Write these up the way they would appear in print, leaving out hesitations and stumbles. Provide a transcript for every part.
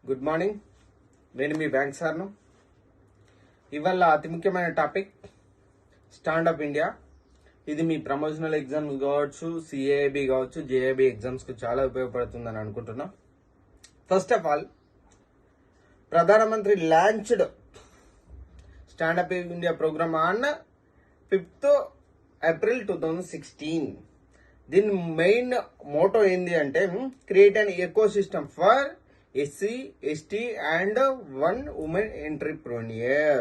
Good morning. నేను మీ bank సార్ను. ఇవాళ అతి ముఖ్యమైన టాపిక్ స్టాండప్ ఇండియా. ఇది మీ ప్రమోషనల్ ఎగ్జామ్స్ కావచ్చు, సిఏబి కావచ్చు, జేఏబి ఎగ్జామ్స్కి చాలా ఉపయోగపడుతుందని అనుకుంటున్నా. ఫస్ట్ ఆఫ్ ఆల్, ప్రధానమంత్రి launched stand up India program on 5th April 2016. దీని మెయిన్ మోటో ఏంది అంటే create an eco system SC, ST and one woman entrepreneur.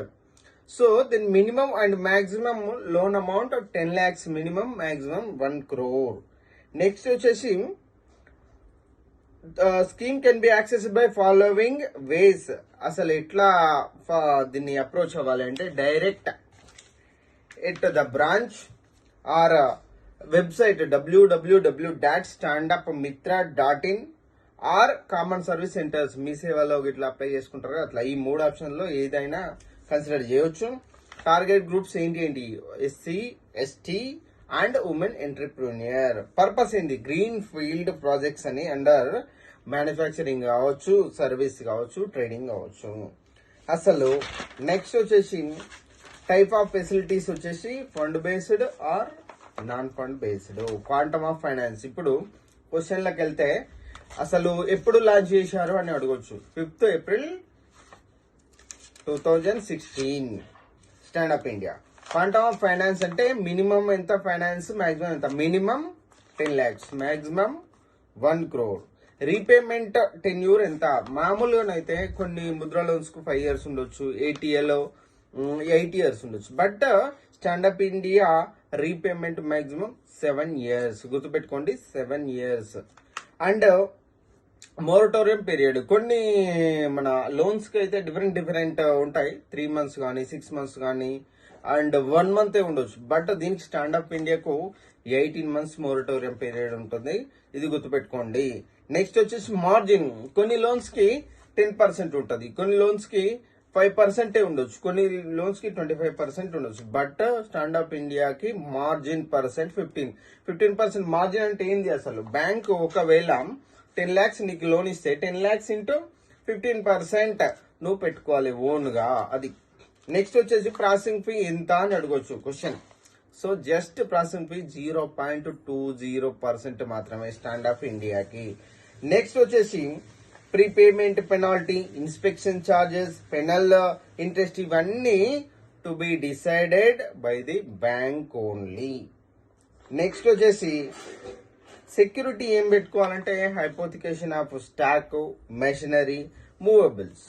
So the minimum and maximum loan amount of 10 lakhs minimum, maximum 1 crore. Next వచ్చేసి scheme can be accessed by following ways. అసలు ఎట్లా దీన్ని approach అవ్వాలంటే direct at the branch or website www.standupmitra.in or common service centres. మీ సేవలో ఇట్లా apply చేసుకుంటారు అట్లా ఈ 3 ఆప్షన్లో ఏదైనా కన్సిడర్ చేయవచ్చు. టార్గెట్ గ్రూప్స్ ఏంటి? SC, ST and women entrepreneur. Purpose ఏంది? గ్రీన్ ఫీల్డ్ ప్రాజెక్ట్స్ అని అండర్ మ్యానుఫ్యాక్చరింగ్ కావచ్చు, సర్వీస్ కావచ్చు, ట్రేడింగ్ కావచ్చు. అసలు నెక్స్ట్ వచ్చేసి టైప్ ఆఫ్ ఫెసిలిటీస్ వచ్చేసి fund based or non fund based. Quantum of finance. ఇప్పుడు క్వశ్చన్లకు వెళ్తే అసలు ఎప్పుడు లాంచ్ చేశారు అని అడగొచ్చు. 5th April 2016 stand up India. Quantum of finance అంటే మినిమం ఎంత ఫైనాన్స్, మాక్సిమం ఎంత? Minimum 10 lakhs, maximum 1 crore. Repayment tenure ఎంత? మామూలుగానైతే కొన్ని ముద్ర లోన్స్ కు 5 years ఉండొచ్చు, ATL 8 years ఉండొచ్చు. But stand up India repayment maximum 7 years. గుర్తుపెట్టుకోండి, 7 years. And moratorium period. కొన్ని మన లోన్స్ కి అయితే డిఫరెంట్ ఉంటాయి. 3 months కానీ, 6 months కానీ, అండ్ 1 month ఉండొచ్చు. బట్ దీనికి స్టాండప్ ఇండియాకు 18 months మోరటోరియం పీరియడ్ ఉంటుంది. ఇది గుర్తుపెట్టుకోండి. నెక్స్ట్ వచ్చేసి మార్జిన్. కొన్ని లోన్స్ కి 10% ఉంటుంది, కొన్ని లోన్స్ కి 5% ఉండొచ్చు, కొన్ని లోన్స్ కి 25% ఉండొచ్చు. బట్ స్టాండప్ ఇండియాకి మార్జిన్ పర్సెంట్ 15%. మార్జిన్ అంటే ఏంది? అసలు బ్యాంక్ ఒకవేళ 10 lakhs నీకు లోన్ ఇస్తే 10 lakhs ఇంటూ 15% నువ్వు పెట్టుకోవాలి ఓన్ గా. అది. నెక్స్ట్ వచ్చేసి ప్రాసెసింగ్ ఫీ ఎంత అని అడగొచ్చు question. So just processing fee 0.20% మాత్రమే స్టాండప్ ఇండియాకి. నెక్స్ట్ వచ్చేసి prepayment penalty, inspection charges, penal interest ఇవన్నీ to be decided by the bank only. Next వచ్చేసి సెక్యూరిటీ ఏం పెట్టుకోవాలంటే hypothecation of stock, machinery, movables.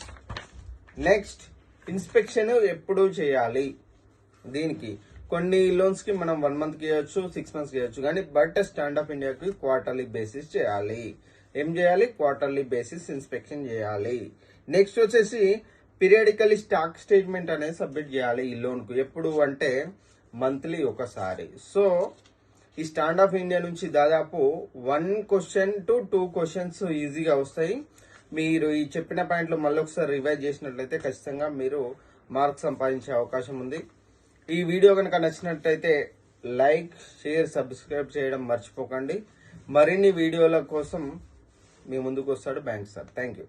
Next inspection ఎప్పుడు చేయాలి? దీనికి కొన్ని లోన్స్ కి మనం 1 month చేయొచ్చు, 6 months చేయొచ్చు, కానీ బట్ స్టాండప్ ఇండియాకి క్వార్టర్లీ బేసిస్ చేయాలి. ఏం చేయాలి? క్వార్టర్లీ బేసిస్ ఇన్స్పెక్షన్ చేయాలి. నెక్స్ట్ వచ్చేసి పీరియాడికల్లీ స్టాక్ స్టేట్మెంట్ అనేది సబ్మిట్ చేయాలి ఈ లోన్ కు. ఎప్పుడు అంటే మంత్లీ ఒకసారి. సో ఈ స్టాండప్ ఇండియా నుంచి దాదాపు 1 question to 2 questions ఈజీగా వస్తాయి. మీరు ఈ చెప్పిన పాయింట్లు మళ్ళీ ఒకసారి రివైజ్ చేసినట్లయితే ఖచ్చితంగా మీరు మార్క్స్ సంపాదించే అవకాశం ఉంది. ఈ వీడియో కనుక నచ్చినట్లయితే లైక్, షేర్, సబ్స్క్రైబ్ చేయడం మర్చిపోకండి. మరిన్ని వీడియోల కోసం మీ ముందుకు వస్తాడు బ్యాంక్ సార్. Thank you.